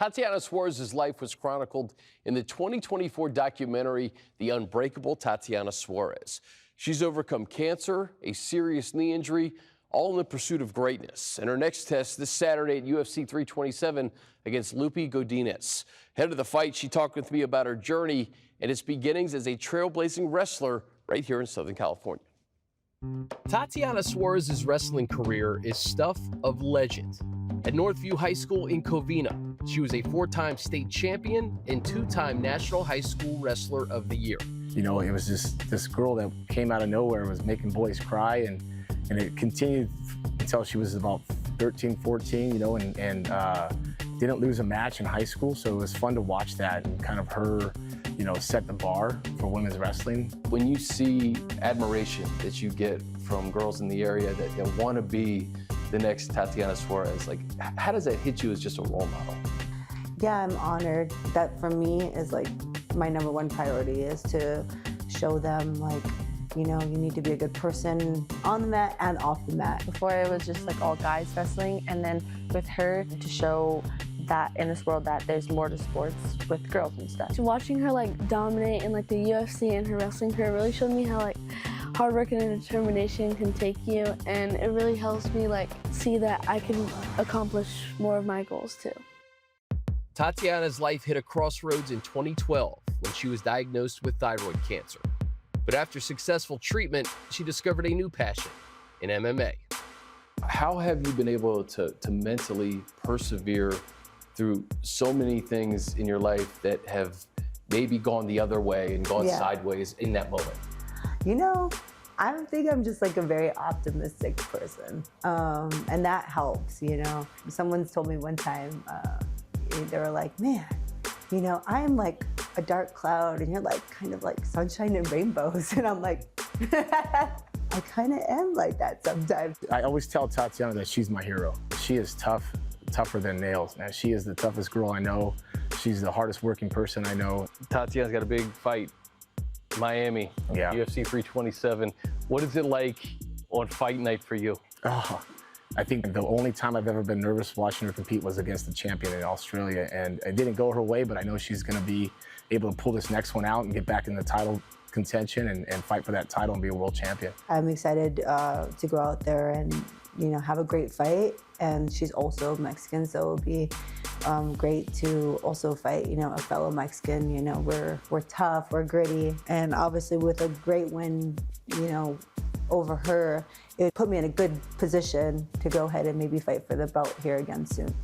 Tatiana Suarez's life was chronicled in the 2024 documentary, The Unbreakable Tatiana Suarez. She's overcome cancer, a serious knee injury, all in the pursuit of greatness. And her next test this Saturday at UFC 327 against Lupi Godinez. Ahead of the fight, she talked with me about her journey and its beginnings as a trailblazing wrestler right here in Southern California. Tatiana Suarez's wrestling career is stuff of legend. At Northview High School in Covina, she was a 4-time state champion and 2-time National High School Wrestler of the Year. You know, it was just this girl that came out of nowhere, was making boys cry, and it continued until she was about 13, 14, you know, and didn't lose a match in high school. So it was fun to watch that and kind of her, you know, set the bar for women's wrestling. When you see admiration that you get from girls in the area that want to be the next Tatiana Suarez, like, how does that hit you as just a role model? Yeah, I'm honored. That for me is like my #1 priority, is to show them, like, you know, you need to be a good person on the mat and off the mat. Before it was just like all guys wrestling, and then with her to show that in this world that there's more to sports with girls and stuff. Watching her like dominate in like the UFC and her wrestling career really showed me how like hard work and determination can take you, and it really helps me like see that I can accomplish more of my goals too. Tatiana's life hit a crossroads in 2012 when she was diagnosed with thyroid cancer. But after successful treatment, she discovered a new passion in MMA. How have you been able to mentally persevere through so many things in your life that have maybe gone the other way and gone sideways in that moment? You know, I think I'm just like a very optimistic person, and that helps, you know. Someone's told me one time, they were like, man, you know, I'm like a dark cloud and you're like kind of like sunshine and rainbows. And I'm like, I kind of am like that sometimes. I always tell Tatiana that she's my hero. She is tough, tougher than nails. Man, she is the toughest girl I know. She's the hardest working person I know. Tatiana's got a big fight, Miami, UFC 327. What is it like on fight night for you? Oh, I think the only time I've ever been nervous watching her compete was against the champion in Australia, and it didn't go her way, but I know she's going to be able to pull this next one out and get back in the title contention and fight for that title and be a world champion. I'm excited to go out there and, you know, have a great fight, and she's also Mexican, so it'll be great to also fight, you know, a fellow Mexican. You know, we're tough, we're gritty, and obviously with a great win, you know, over her, it put me in a good position to go ahead and maybe fight for the belt here again soon.